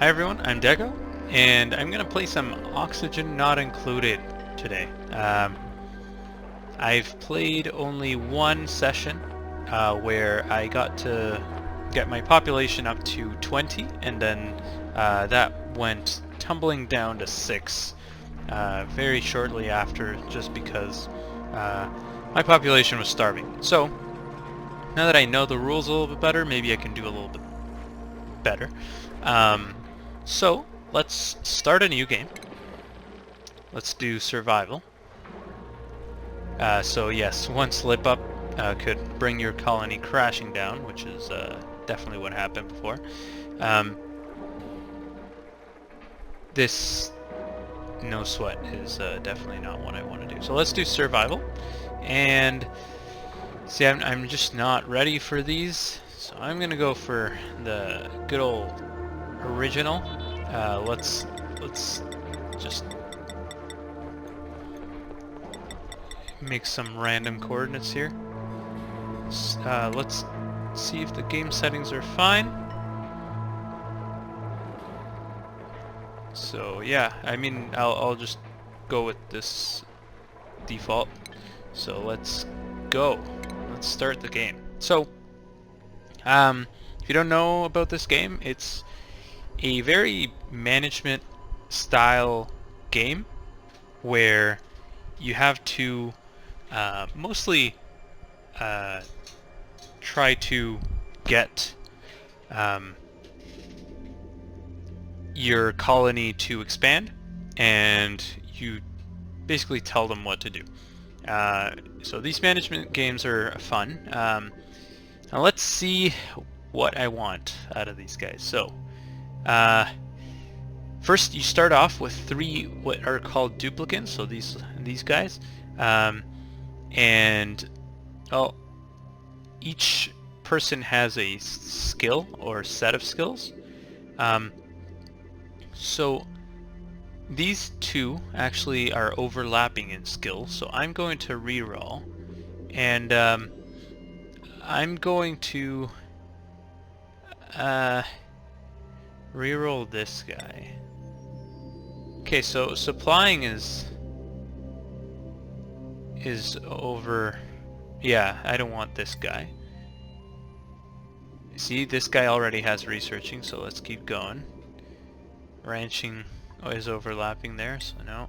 Hi everyone, I'm Deco, and I'm going to play some Oxygen Not Included today. I've played only one session where I got to get my population up to 20, and then that went tumbling down to 6 very shortly after, just because my population was starving. So, now that I know the rules a little bit better, maybe I can do a little bit better. So let's start a new game. Let's do survival. So yes, one slip up could bring your colony crashing down, which is definitely what happened before. This no sweat is definitely not what I want to do. So let's do survival. And see, I'm just not ready for these, so I'm gonna go for the good old original. Let's just make some random coordinates here. Let's see if the game settings are fine. So yeah, I mean I'll just go with this default. So let's go. Let's start the game. So if you don't know about this game, it's a very management style game where you have to mostly try to get your colony to expand, and you basically tell them what to do. So these management games are fun. Now let's see what I want out of these guys. So first, you start off with 3 what are called duplicants. So these guys, and well, each person has a skill or set of skills. So these 2 actually are overlapping in skills. So I'm going to reroll, and I'm going to reroll this guy. Okay, so supplying is over. Yeah, I don't want this guy. See, this guy already has researching, so let's keep going. Ranching is overlapping there, so no.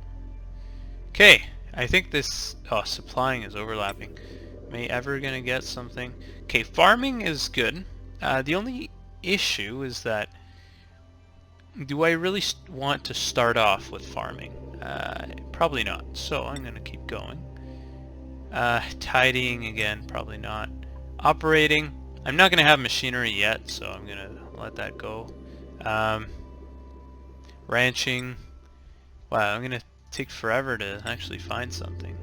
Okay, I think this... Oh, supplying is overlapping. Am I ever gonna get something? Okay, farming is good. The only issue is that, do I really want to start off with farming? Probably not, so I'm gonna keep going. Tidying, again, probably not. Operating, I'm not gonna have machinery yet, so I'm gonna let that go. Ranching, wow, I'm gonna take forever to actually find something.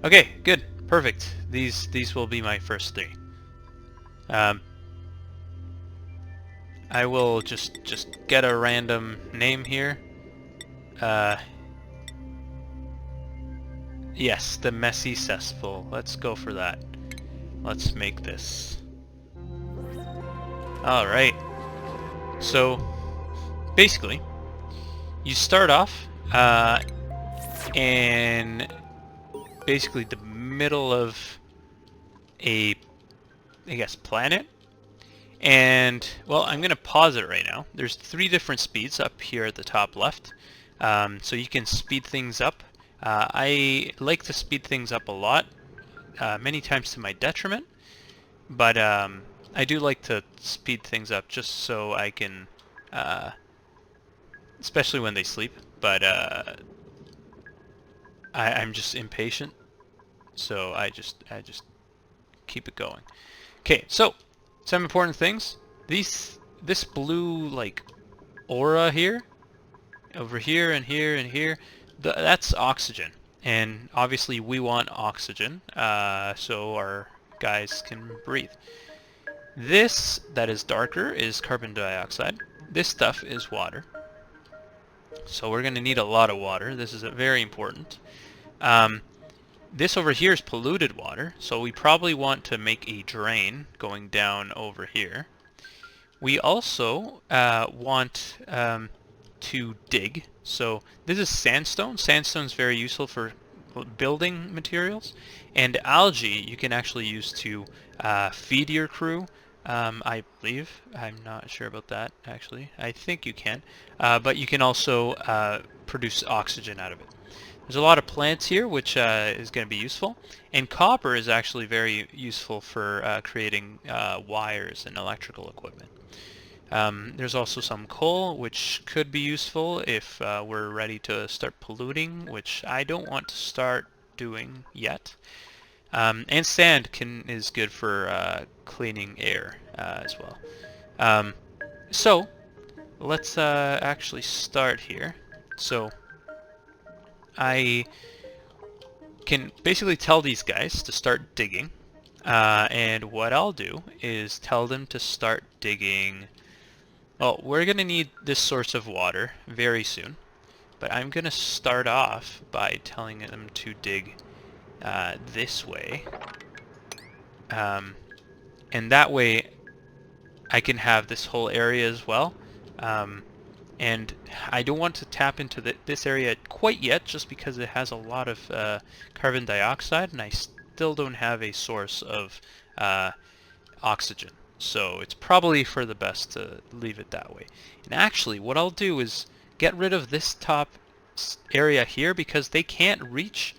Okay, good, perfect. These will be my first 3. I will just get a random name here. Yes, the messy cesspool. Let's go for that. Let's make this. Alright. So, basically, you start off in basically the middle of a, I guess, planet. And, well, I'm going to pause it right now. There's 3 different speeds up here at the top left. So you can speed things up. I like to speed things up a lot, many times to my detriment. But I do like to speed things up just so I can, especially when they sleep. But I'm just impatient, so I just keep it going. Okay, so some important things. This blue like aura here, over here and here and here, that's oxygen, and obviously we want oxygen so our guys can breathe. This that is darker is carbon dioxide. This stuff is water. So we're going to need a lot of water. This is very important. This over here is polluted water, so we probably want to make a drain going down over here. we also want to dig. So this is sandstone. Sandstone is very useful for building materials, and algae you can actually use to feed your crew. I believe. I'm not sure about that actually. I think you can, but you can also produce oxygen out of it. There's a lot of plants here, which is going to be useful, and copper is actually very useful for creating wires and electrical equipment. There's also some coal, which could be useful if we're ready to start polluting, which I don't want to start doing yet. And sand is good for cleaning air as well. So let's actually start here. So I can basically tell these guys to start digging, and what I'll do is tell them to start digging. Well, we're going to need this source of water very soon, but I'm going to start off by telling them to dig this way, and that way I can have this whole area as well. And I don't want to tap into this area quite yet, just because it has a lot of carbon dioxide, and I still don't have a source of oxygen. So it's probably for the best to leave it that way. And actually, what I'll do is get rid of this top area here, because they can't reach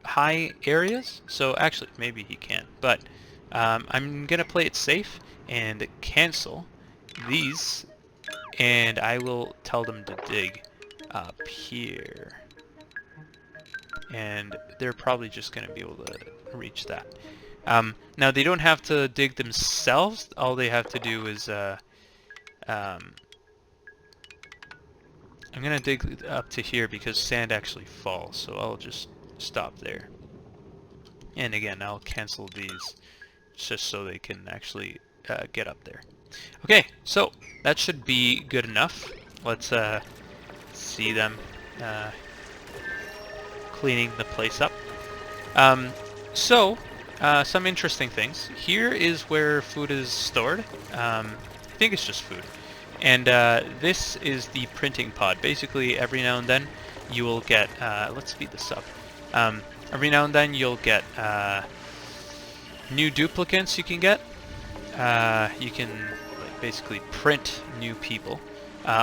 high areas. So actually, maybe he can, but I'm gonna play it safe and cancel these, and I will tell them to dig up here, and they're probably just gonna be able to reach that. Now they don't have to dig themselves. All they have to do is I'm gonna dig up to here because sand actually falls, so I'll just stop there. And again, I'll cancel these just so they can actually get up there. Okay, so that should be good enough. Let's see them cleaning the place up. Some interesting things. Here is where food is stored. I think it's just food. And this is the printing pod. Basically, every now and then you will get... let's speed this up. Every now and then you'll get new duplicates you can get. You can basically print new people.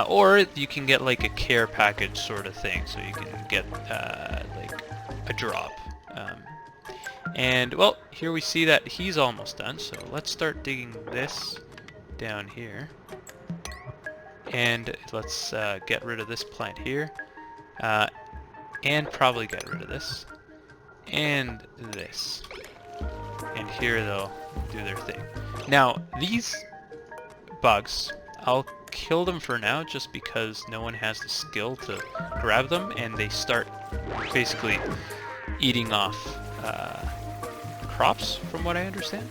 Or you can get like a care package sort of thing. So you can get like a drop. And, well, here we see that he's almost done, so let's start digging this down here. And let's get rid of this plant here. And probably get rid of this. And this. And here they'll do their thing. Now, these bugs, I'll kill them for now just because no one has the skill to grab them, and they start basically eating off crops, from what I understand.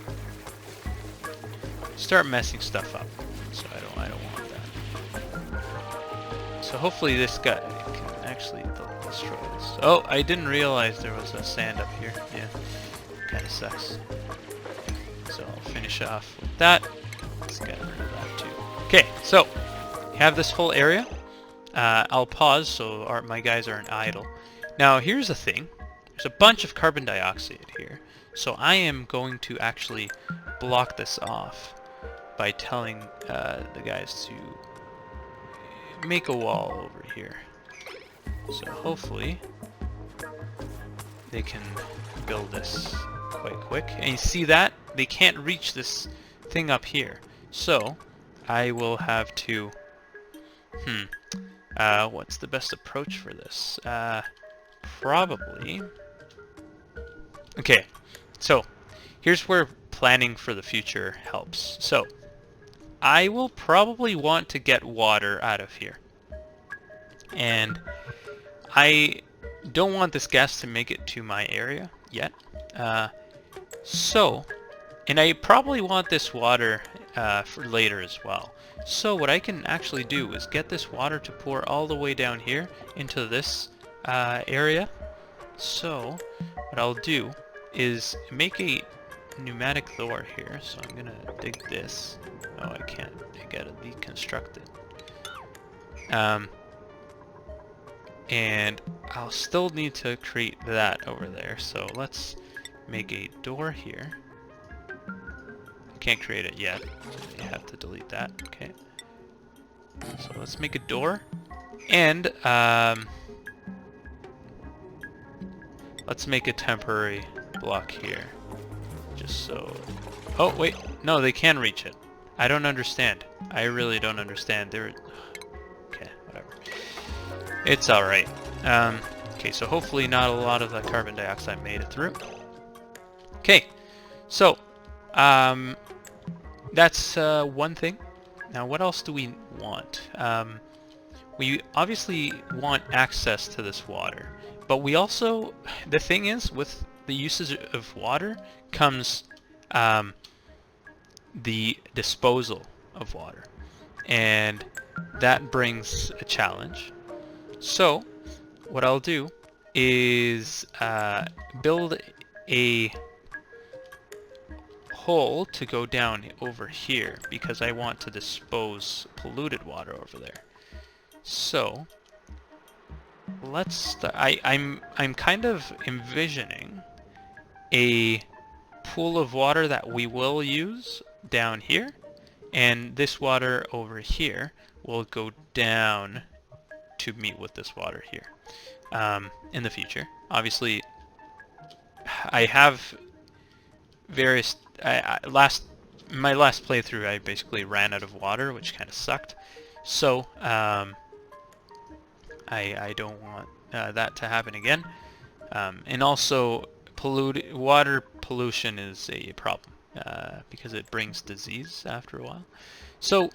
Start messing stuff up, so I don't want that. So hopefully this guy can actually destroy this. Oh, I didn't realize there was a sand up here. Yeah, kind of sucks. So I'll finish off with that. Let's get rid of that too. Okay, so you have this whole area. I'll pause so my guys aren't idle. Now here's the thing. There's a bunch of carbon dioxide here. So I am going to actually block this off by telling the guys to make a wall over here. So hopefully they can build this quite quick. And you see that? They can't reach this thing up here. So I will have to... what's the best approach for this? Probably... Okay. So, here's where planning for the future helps. So, I will probably want to get water out of here. And I don't want this gas to make it to my area yet. And I probably want this water for later as well. So what I can actually do is get this water to pour all the way down here into this area. So what I'll do is make a pneumatic door here, so I'm gonna dig this. Oh, I can't. I gotta deconstruct it. And I'll still need to create that over there, so let's make a door here. I can't create it yet, so you have to delete that. Okay. So let's make a door, and let's make a temporary block here, just so... Oh, wait, no, they can reach it. I don't understand. I really don't understand. They're... Okay, whatever. It's alright. Okay, so hopefully not a lot of the carbon dioxide made it through. Okay, so, that's one thing. Now, what else do we want? We obviously want access to this water, but we also, the thing is, with the usage of water comes the disposal of water, and that brings a challenge. So, what I'll do is build a hole to go down over here, because I want to dispose polluted water over there. So let's start. I'm kind of envisioning a pool of water that we will use down here, and this water over here will go down to meet with this water here in the future. Obviously, I have various... my last playthrough, I basically ran out of water, which kind of sucked. So I don't want that to happen again. And also, water pollution is a problem because it brings disease after a while. So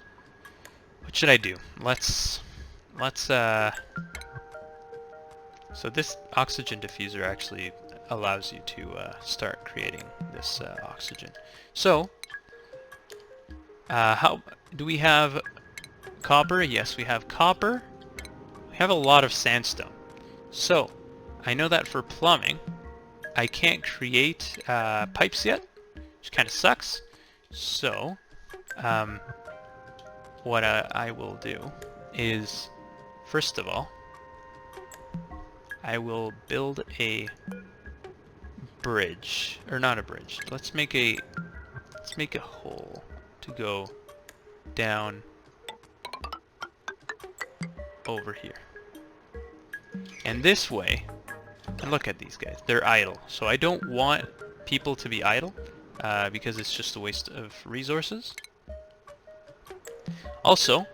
what should I do? Let's so this oxygen diffuser actually allows you to start creating this oxygen. So how do we have copper? Yes, we have copper. We have a lot of sandstone. So I know that for plumbing I can't create pipes yet, which kind of sucks. So what I will do is, first of all, I will build a bridge, or not a bridge. Let's make a hole to go down over here. And this way, and look at these guys, they're idle. So I don't want people to be idle because it's just a waste of resources. Also,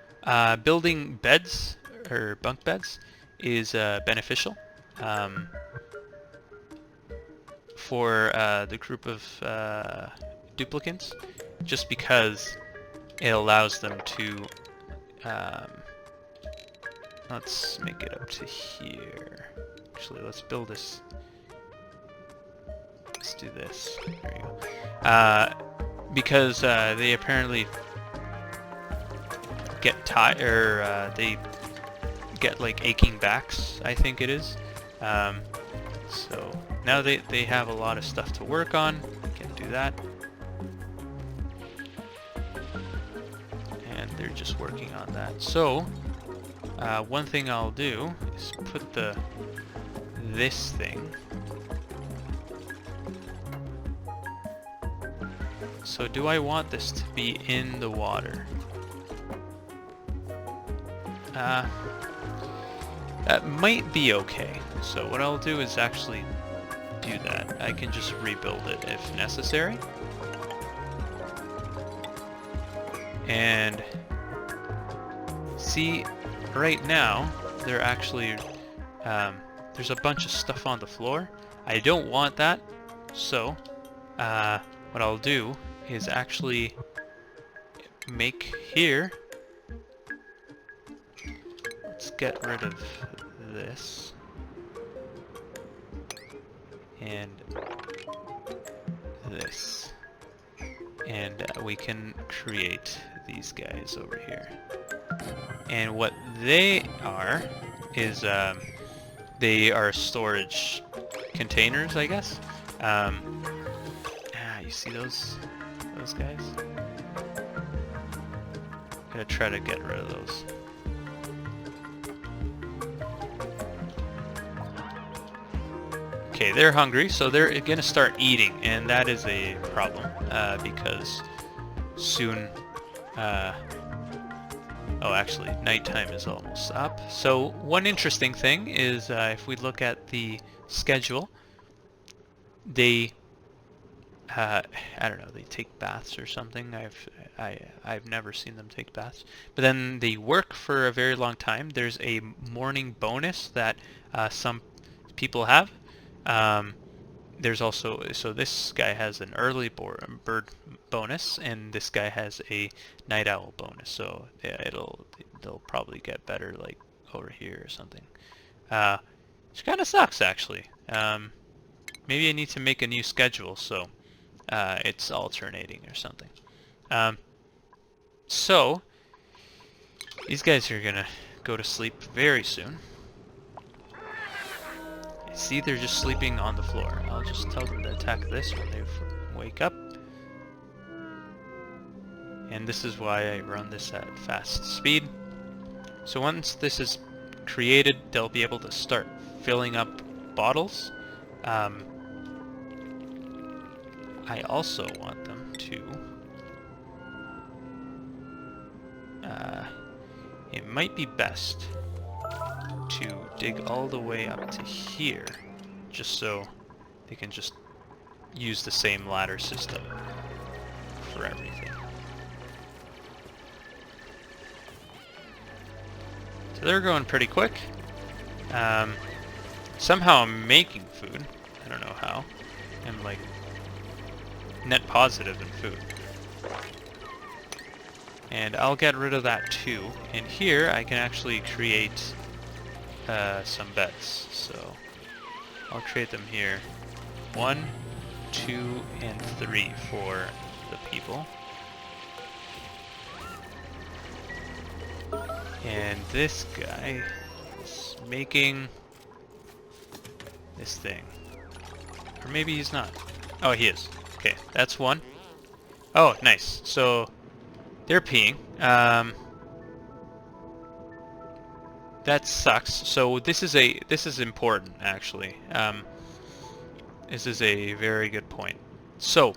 building beds or bunk beds is beneficial for the group of duplicants, just because it allows them to let's make it up to here. Actually, let's build this. Let's do this. There you go. Because they apparently get tired, or they get like aching backs, I think it is. So now they have a lot of stuff to work on. Can do that. And they're just working on that. So one thing I'll do is put this thing. So do I want this to be in the water? That might be okay. So what I'll do is actually do that. I can just rebuild it if necessary. And see, right now, they're actually, there's a bunch of stuff on the floor. I don't want that. So what I'll do is actually make here. Let's get rid of this. And this. And we can create these guys over here. And what they are is you you see those guys? Gonna try to get rid of those. Okay, they're hungry, so they're gonna start eating, and that is a problem because soon. Oh, actually, nighttime is almost up. So one interesting thing is if we look at the schedule, they, I don't know, they take baths or something. I've never seen them take baths. But then they work for a very long time. There's a morning bonus that some people have. There's also, so this guy has an early bird bonus, and this guy has a night owl bonus. So yeah, they'll probably get better like over here or something. Which kind of sucks actually. Maybe I need to make a new schedule so it's alternating or something. So these guys are gonna go to sleep very soon. See, they're just sleeping on the floor. I'll just tell them to attack this when they wake up. And this is why I run this at fast speed. So once this is created, they'll be able to start filling up bottles. I also want them to... it might be best to dig all the way up to here, just so they can just use the same ladder system for everything. So they're going pretty quick. Somehow I'm making food. I don't know how. I'm like net positive in food. And I'll get rid of that too. And here I can actually create some beds. So I'll create them here. 1, 2, and 3 for the people. And this guy is making this thing. Or maybe he's not. Oh, he is. Okay, that's 1. Oh, nice. So they're peeing. That sucks. So this is important actually. This is a very good point. So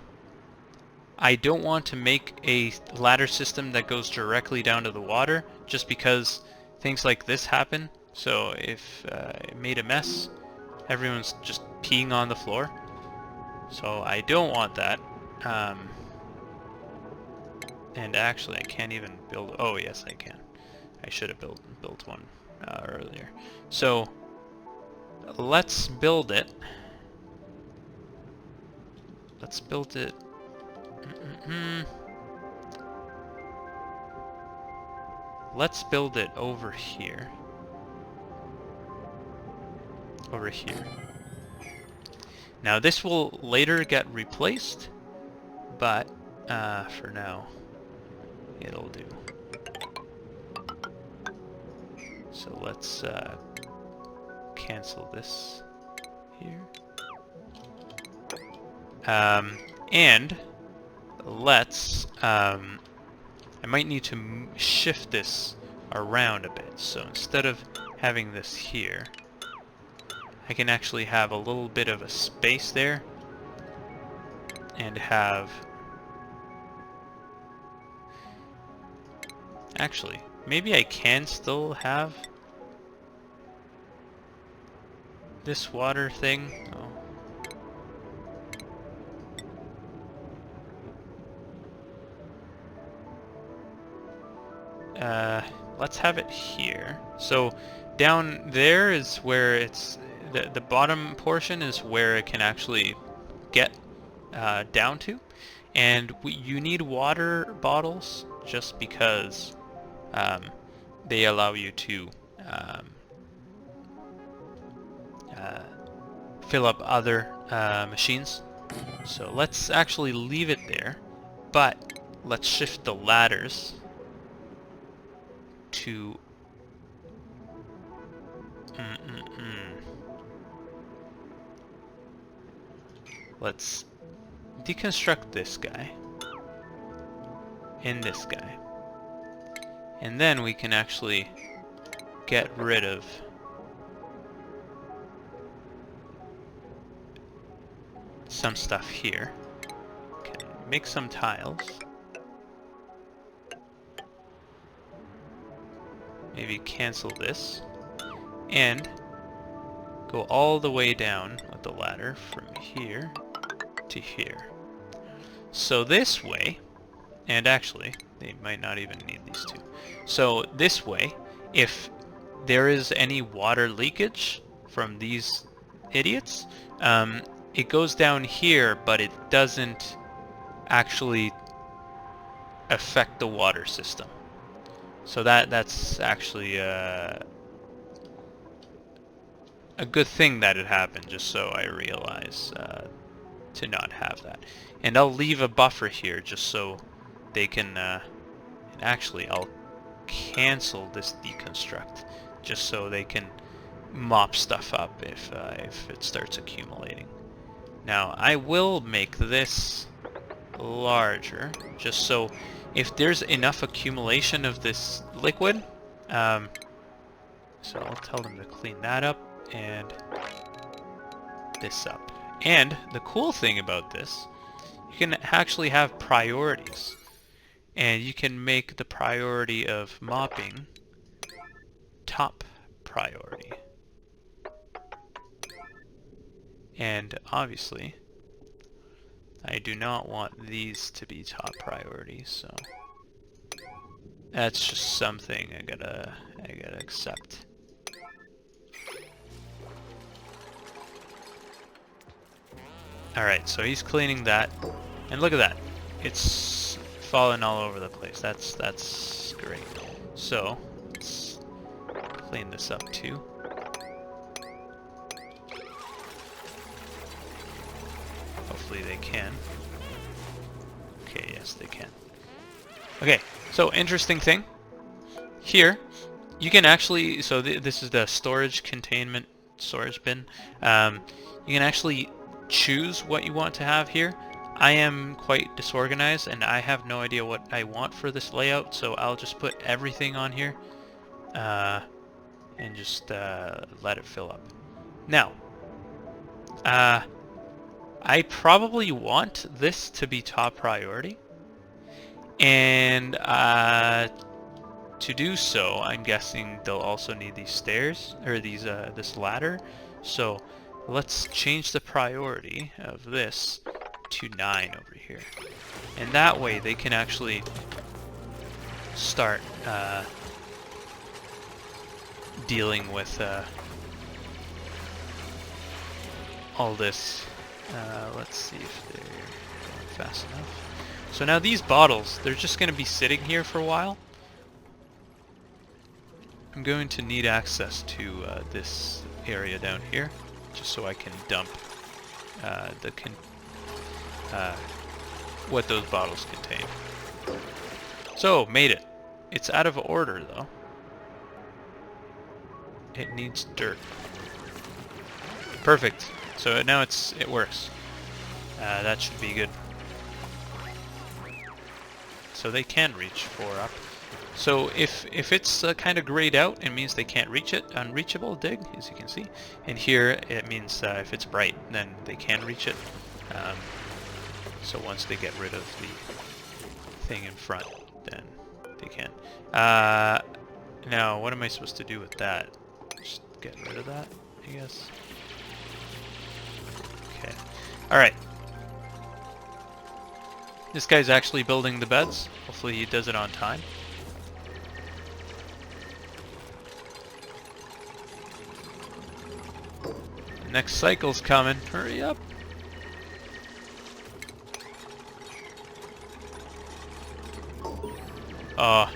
I don't want to make a ladder system that goes directly down to the water, just because things like this happen. So if it made a mess, everyone's just peeing on the floor. So I don't want that. And actually, I can't even build. Oh yes, I can. I should have built one earlier. So let's build it. Let's build it. Let's build it over here. Over here. Now this will later get replaced, but for now it'll do. So let's cancel this here. And let's I might need to shift this around a bit. So instead of having this here, I can actually have a little bit of a space there and have... Actually, maybe I can still have this water thing. Oh. Let's have it here. So down there is where it's the bottom portion is where it can actually get down to, and you need water bottles just because they allow you to fill up other machines. So let's actually leave it there, but let's shift the ladders to let's deconstruct this guy and this guy. And then we can actually get rid of some stuff here. Okay, make some tiles. Maybe cancel this. And go all the way down with the ladder from here to here. So this way, and actually, they might not even need these two. So this way, if there is any water leakage from these idiots, it goes down here, but it doesn't actually affect the water system. So that's actually a good thing that it happened, just so I realize to not have that. And I'll leave a buffer here just so they can, and actually I'll cancel this deconstruct just so they can mop stuff up if it starts accumulating. Now I will make this larger just so if there's enough accumulation of this liquid, so I'll tell them to clean that up and this up. And the cool thing about this, you can actually have priorities, and you can make the priority of mopping top priority. And obviously I do not want these to be top priority, so that's just something I gotta accept. Alright, so he's cleaning that, and look at that. It's fallen all over the place. That's great. So let's clean this up too. Hopefully they can. Okay, yes they can. Okay, so interesting thing. Here, you can actually, so this is the storage containment storage bin. You can actually choose what you want to have here. I am quite disorganized and I have no idea what I want for this layout, so I'll just put everything on here and just let it fill up. Now, I probably want this to be top priority, and to do so, I'm guessing they'll also need these stairs, or these this ladder. So let's change the priority of this to 9 over here, and that way they can actually start dealing with all this. Let's see if they're going fast enough. So now these bottles, they're just going to be sitting here for a while. I'm going to need access to this area down here, just so I can dump what those bottles contain. So, made it. It's out of order though. It needs dirt. Perfect. So now it works. That should be good. So they can reach 4 up. So if it's kind of grayed out, it means they can't reach it. Unreachable dig, as you can see. And here it means if it's bright, then they can reach it. So once they get rid of the thing in front, then they can. Now, what am I supposed to do with that? Just get rid of that, I guess. Okay. Alright. This guy's actually building the beds. Hopefully he does it on time. The next cycle's coming. Hurry up. Oh,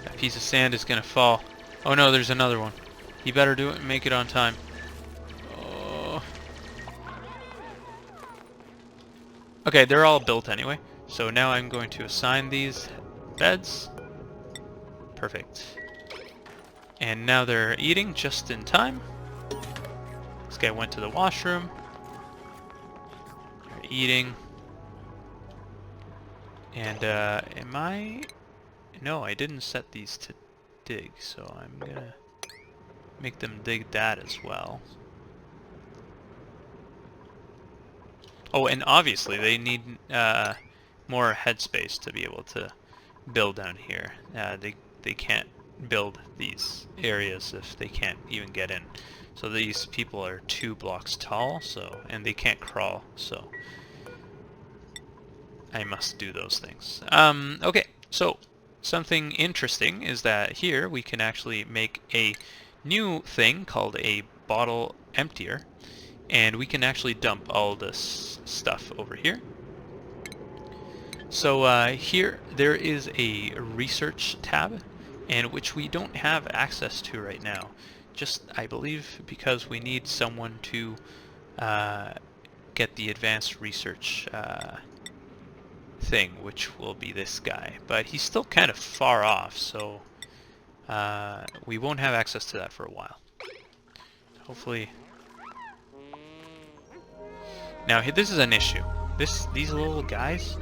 that piece of sand is gonna fall. Oh no, there's another one. You better do it and make it on time. Oh. Okay, they're all built anyway. So now I'm going to assign these beds. Perfect. And now they're eating just in time. This guy went to the washroom. They're eating. And am I... No, I didn't set these to dig, so I'm gonna make them dig that as well. Oh, and obviously they need more headspace to be able to build down here. They can't build these areas if they can't even get in. So these people are 2 blocks tall, so and they can't crawl, so I must do those things. Okay, so something interesting is that here we can actually make a new thing called a bottle emptier, and we can actually dump all this stuff over here. So here there is a research tab, and which we don't have access to right now. Just, I believe, because we need someone to get the advanced research thing, which will be this guy. But he's still kind of far off, so we won't have access to that for a while. Hopefully. Now this is an issue. These little guys,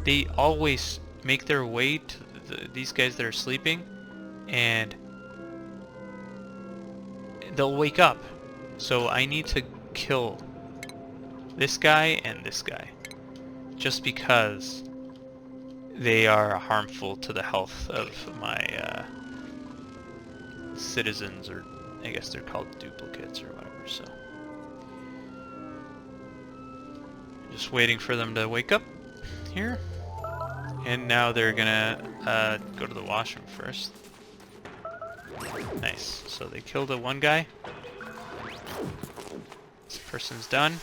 they always make their way to these guys that are sleeping, and they'll wake up. So I need to kill this guy and this guy, just because they are harmful to the health of my citizens, or I guess they're called duplicates or whatever. So just waiting for them to wake up here. And now they're gonna go to the washroom first. Nice. So they killed the one guy. This person's done.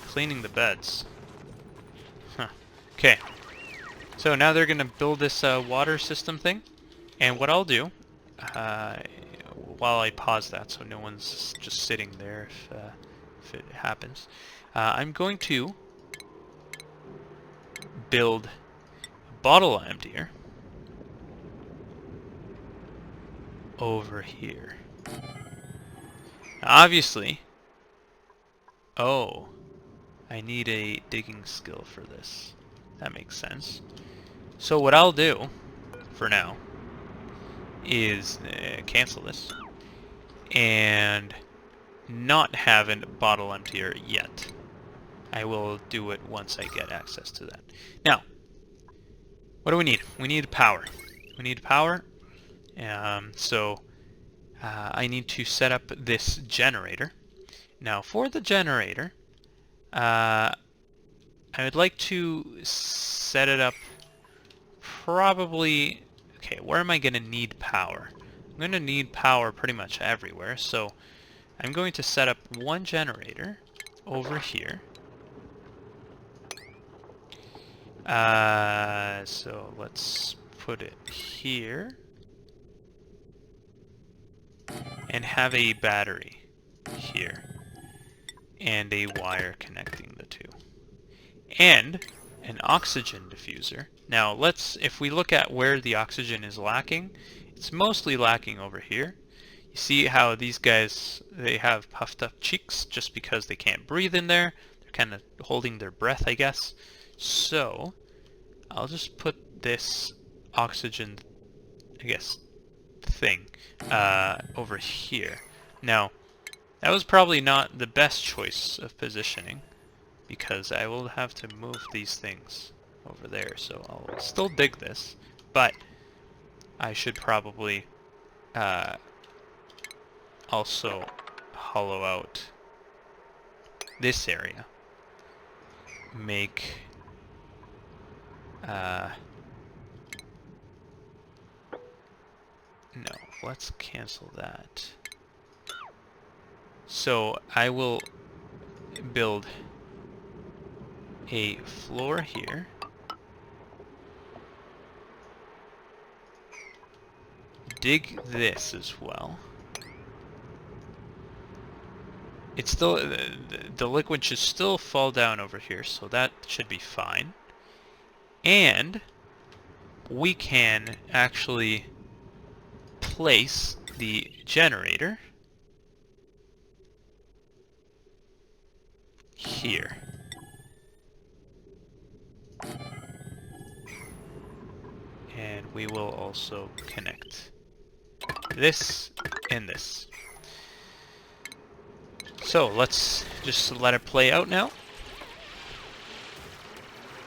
Cleaning the beds. Huh. Okay. So now they're gonna build this water system thing. And what I'll do, while I pause that so no one's just sitting there if it happens, I'm going to build a bottle emptier over here. Now, obviously, oh, I need a digging skill for this. That makes sense. So what I'll do for now is cancel this and not have a bottle emptier yet. I will do it once I get access to that. Now, what do we need? We need power. We need power. So I need to set up this generator. Now, for the generator, I would like to set it up probably... Okay, where am I going to need power? I'm going to need power pretty much everywhere, so I'm going to set up one generator over here. So let's put it here and have a battery here and a wire connecting the two and an oxygen diffuser. Now if we look at where the oxygen is lacking, it's mostly lacking over here. You see how these guys, they have puffed up cheeks just because they can't breathe in there. They're kind of holding their breath, I guess. So I'll just put this oxygen, I guess, thing over here. Now, that was probably not the best choice of positioning, because I will have to move these things over there. So I'll still dig this, but I should probably also hollow out this area. Make no, let's cancel that. So I will build a floor here. Dig this as well. It's still, the liquid should still fall down over here, so that should be fine. And we can actually place the generator here. And we will also connect this and this. So let's just let it play out now.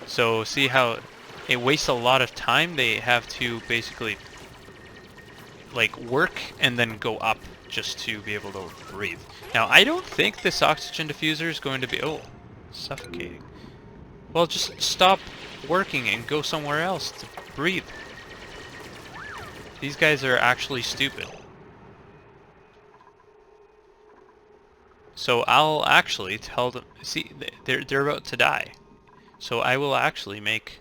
So see how it wastes a lot of time? They have to basically like work and then go up just to be able to breathe. Now I don't think this oxygen diffuser is going to be suffocating. Well, just stop working and go somewhere else to breathe. These guys are actually stupid. So I'll actually tell them, see, they're about to die. So I will actually make,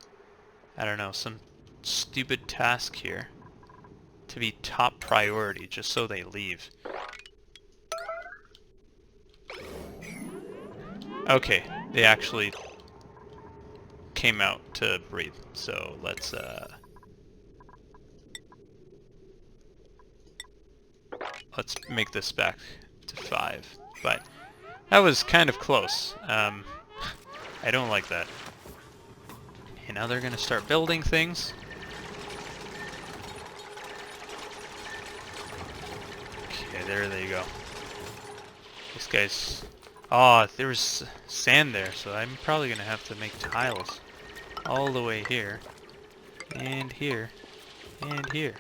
I don't know, some stupid task here to be top priority just so they leave. Okay, they actually came out to breathe. So let's make this back to 5. But that was kind of close. I don't like that. And now they're gonna start building things. Okay, there they go. This guy's... Oh, there was sand there, so I'm probably gonna have to make tiles all the way here, and here, and here,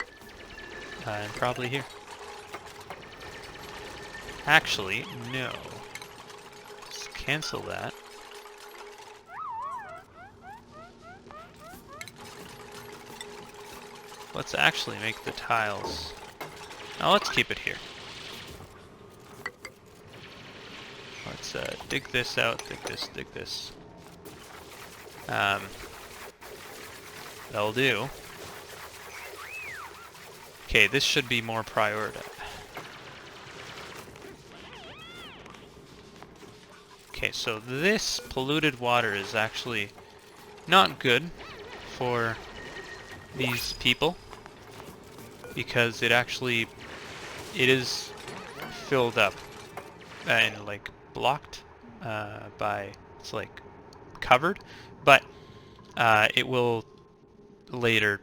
and probably here. Actually, no. Let's cancel that. Let's actually make the tiles. Now let's keep it here. Let's dig this out, dig this. That'll do. Okay, this should be more prioritized. Okay, so this polluted water is actually not good for these people because it is filled up and like blocked by, it's like covered, but it will later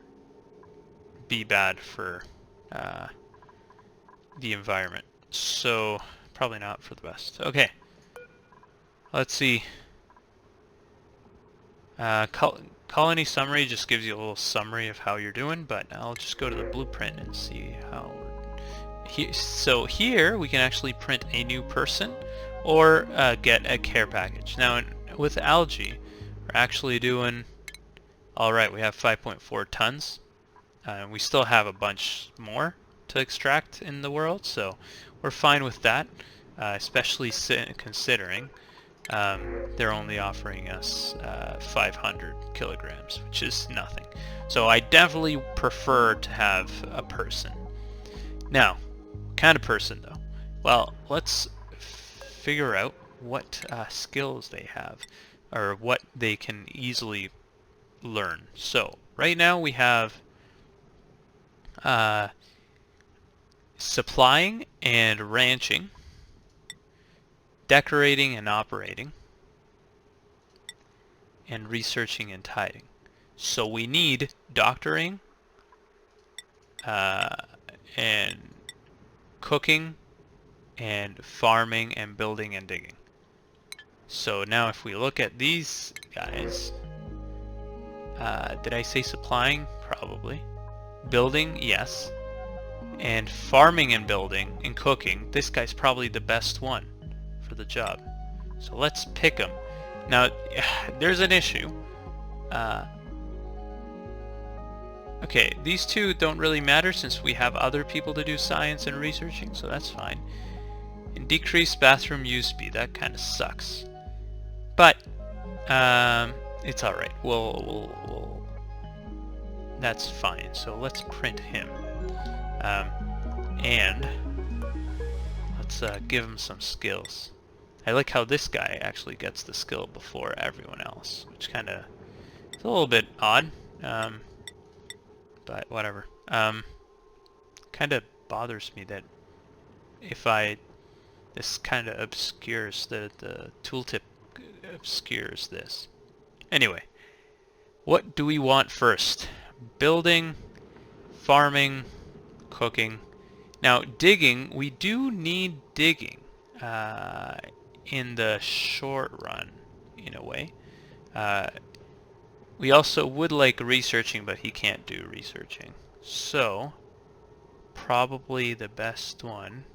be bad for the environment, so probably not for the best. Okay, let's see. Colony summary just gives you a little summary of how you're doing, but I'll just go to the blueprint and see how we're... So here we can actually print a new person or get a care package. Now with algae, we're actually doing alright. We have 5.4 tons. We still have a bunch more to extract in the world, so we're fine with that, especially considering they're only offering us 500 kilograms, which is nothing. So I definitely prefer to have a person. Now, what kind of person though? Well, let's figure out what skills they have, or what they can easily learn. So right now we have supplying and ranching, decorating and operating, and researching and tiding. So we need doctoring and cooking and farming and building and digging. So now if we look at these guys, did I say supplying? Probably. Building, yes. And farming and building and cooking, this guy's probably the best one for the job. So let's pick him. Now, there's an issue. Okay, these two don't really matter since we have other people to do science and researching, so that's fine. And decrease bathroom use speed, that kind of sucks. But, it's alright. We'll that's fine. So let's print him. And let's give him some skills. I like how this guy actually gets the skill before everyone else, which kind of is a little bit odd, but whatever. Kind of bothers me that if this kind of obscures the tooltip obscures this. Anyway, what do we want first? Building farming, cooking. Now digging, we do need digging in the short run, in a way. We also would like researching, but he can't do researching. So, probably the best one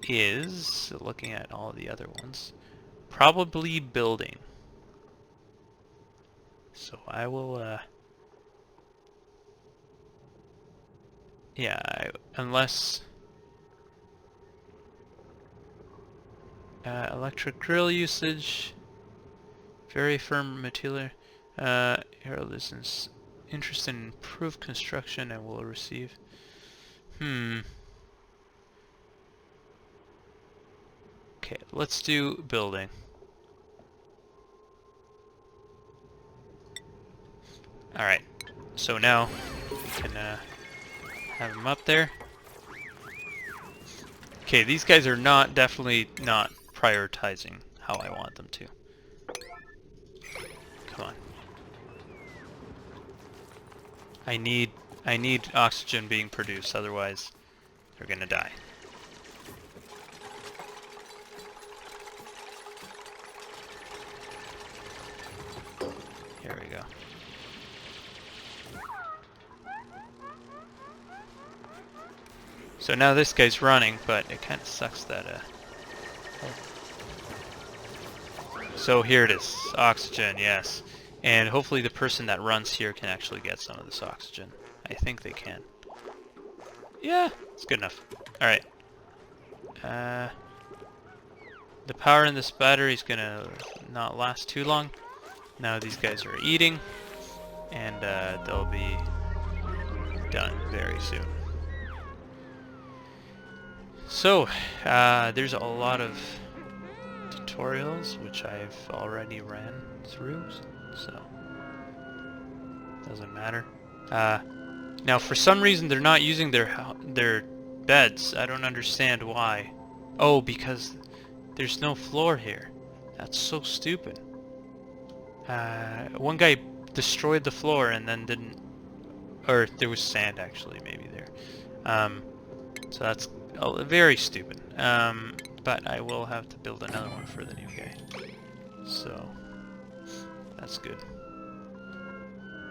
is, looking at all the other ones, probably building. So I will, yeah, unless... electric grill usage, very firm material. Harold is interested in improved construction and will receive. Okay, let's do building. Alright, so now we can have them up there. Okay, these guys are definitely not prioritizing how I want them to. Come on. I need oxygen being produced, otherwise they're gonna die. Here we go. So now this guy's running, but it kind of sucks that So here it is, oxygen, yes. And hopefully the person that runs here can actually get some of this oxygen. I think they can. Yeah, it's good enough. Alright. The power in this battery is gonna not last too long. Now these guys are eating, and they'll be done very soon. So, there's a lot of tutorials which I've already ran through, so doesn't matter. Now for some reason they're not using their beds. I don't understand why. Oh, because there's no floor here. That's so stupid. One guy destroyed the floor and then didn't, or there was sand actually maybe there. So that's very stupid. But I will have to build another one for the new guy. So that's good.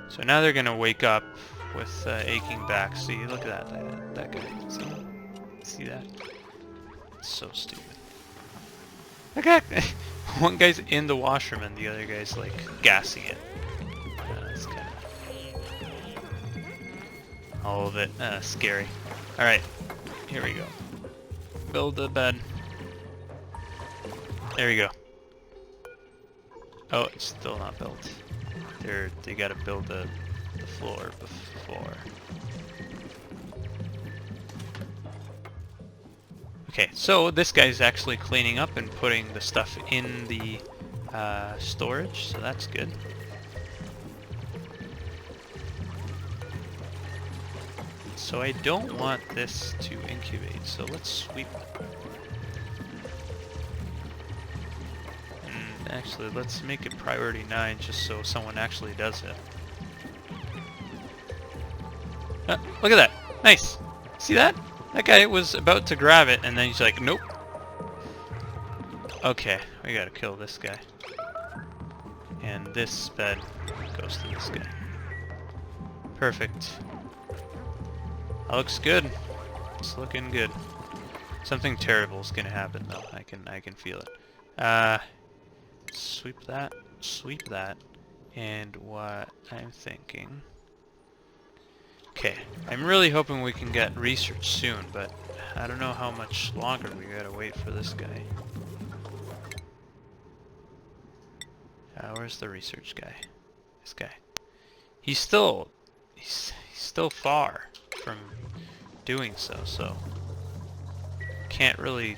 So now they're gonna wake up with aching back. See, look at that guy. See that? It's so stupid. Look at one guy's in the washroom and the other guy's like gassing it. That's kind of all of it scary. All right, here we go. Build the bed. There we go. Oh, it's still not built. They gotta build the floor before. Okay, so this guy's actually cleaning up and putting the stuff in the storage, so that's good. So I don't want this to incubate, so let's sweep it. And actually, let's make it priority 9 just so someone actually does it. Look at that! Nice! See that? That guy was about to grab it and then he's like, nope. Okay, we gotta kill this guy. And this bed goes to this guy. Perfect. That looks good. It's looking good. Something terrible is gonna happen though. I can feel it. Sweep that, and what I'm thinking. Okay, I'm really hoping we can get research soon, but I don't know how much longer we gotta wait for this guy. Where's the research guy? This guy. He's still far from doing so can't really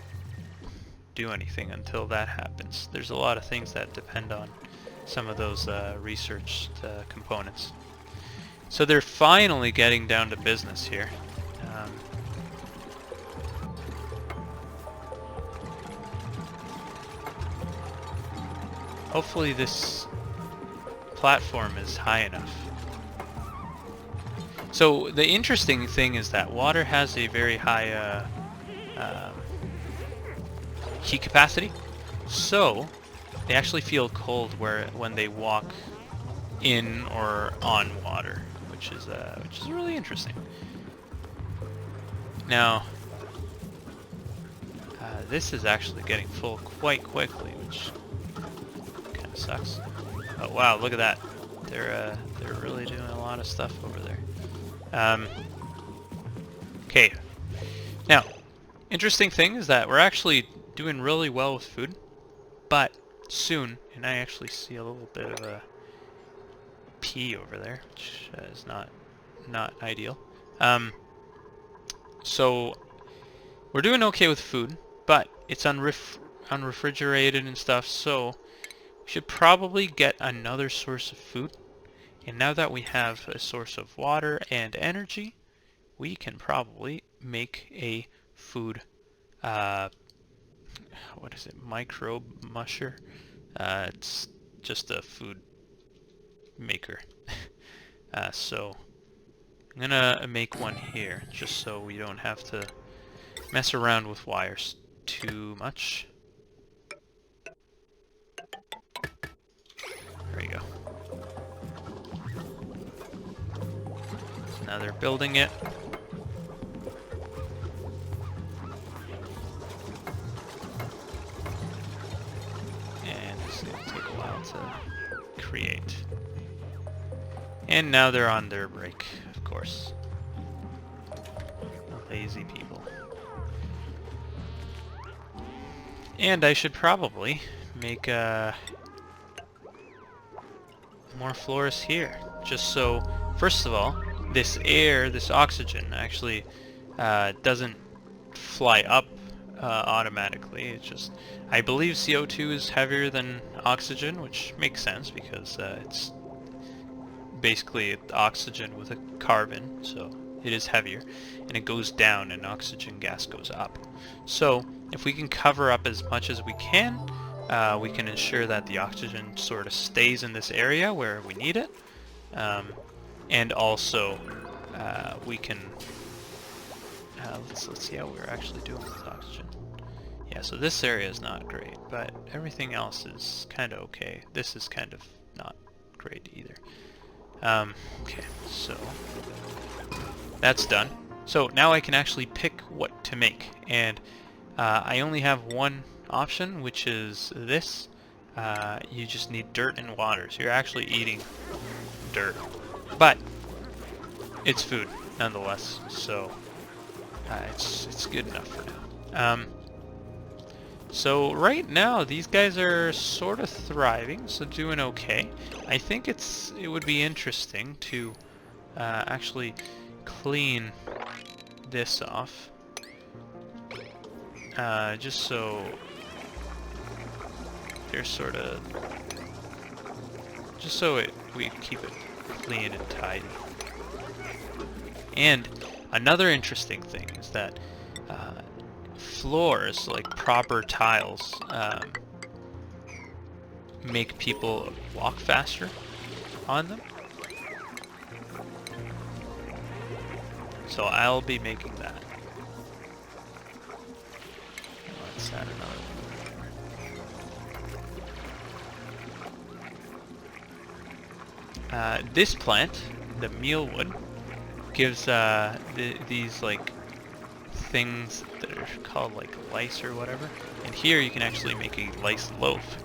do anything until that happens. There's a lot of things that depend on some of those researched components. So they're finally getting down to business here. Hopefully this platform is high enough. So the interesting thing is that water has a very high heat capacity, so they actually feel cold when they walk in or on water, which is really interesting. Now, this is actually getting full quite quickly, which kind of sucks. Oh wow, look at that! They're really doing a lot of stuff over there. Okay. Now, interesting thing is that we're actually doing really well with food, but soon, and I actually see a little bit of a pea over there, which is not ideal. So we're doing okay with food, but it's unrefrigerated and stuff, so we should probably get another source of food. And now that we have a source of water and energy, we can probably make a food, what is it, microbe musher? It's just a food maker. So I'm gonna make one here, just so we don't have to mess around with wires too much. There you go. So now they're building it. And it's gonna take a while to create. And now they're on their break, of course. Lazy people. And I should probably make more floors here. Just so, first of all, this air, this oxygen, actually doesn't fly up automatically. It's just, I believe CO2 is heavier than oxygen, which makes sense because it's basically oxygen with a carbon, so it is heavier, and it goes down and oxygen gas goes up. So if we can cover up as much as we can ensure that the oxygen sort of stays in this area where we need it, and also we can let's see how we're actually doing with oxygen. Yeah, so this area is not great, but everything else is kind of okay. This is kind of not great either. Okay, so that's done. So now I can actually pick what to make, and I only have one option, which is this. You just need dirt and water, so you're actually eating dirt, but it's food nonetheless, so it's good enough for now. So right now these guys are sort of thriving, so doing okay. I think it would be interesting to actually clean this off, just so there's sort of, just so we keep it clean and tidy. And another interesting thing is that floors, like proper tiles, make people walk faster on them. So I'll be making that. Let's add another one. This plant, the mealwood, gives these like things that are called like lice or whatever. And here you can actually make a lice loaf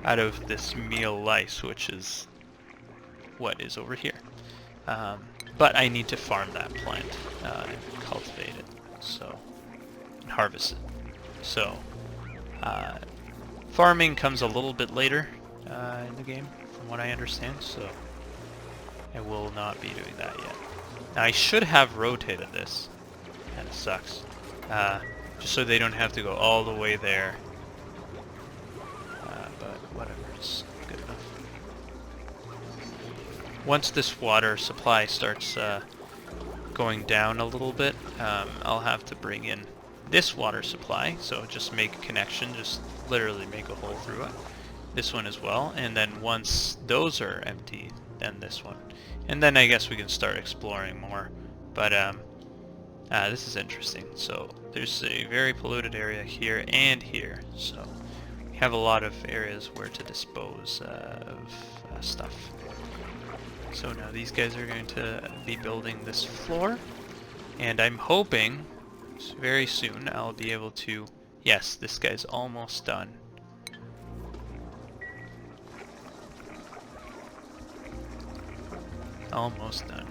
out of this meal lice, which is what is over here. But I need to farm that plant and cultivate it, so, and harvest it. So farming comes a little bit later in the game, from what I understand. So I will not be doing that yet. Now I should have rotated this. Kind of sucks. Just so they don't have to go all the way there. But whatever, it's good enough. Once this water supply starts going down a little bit, I'll have to bring in this water supply. So just make a connection, just literally make a hole through it. This one as well, and then once those are empty, then this one. And then I guess we can start exploring more. But this is interesting. So there's a very polluted area here and here. So we have a lot of areas where to dispose of stuff. So now these guys are going to be building this floor. And I'm hoping very soon I'll be able to... Yes, this guy's almost done. Almost done.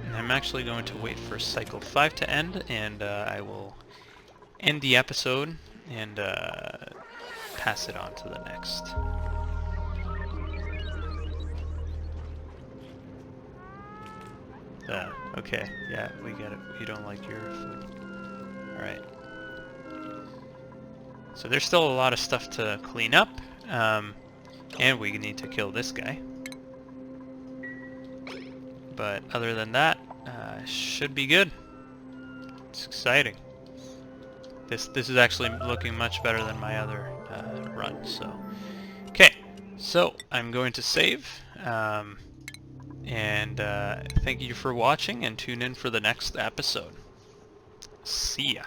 And I'm actually going to wait for cycle 5 to end, and I will end the episode and pass it on to the next. Okay, yeah, we get it. You don't like your food. Alright. So there's still a lot of stuff to clean up, and we need to kill this guy. But other than that, should be good. It's exciting. This is actually looking much better than my other run. So, okay. So I'm going to save, and thank you for watching, and tune in for the next episode. See ya.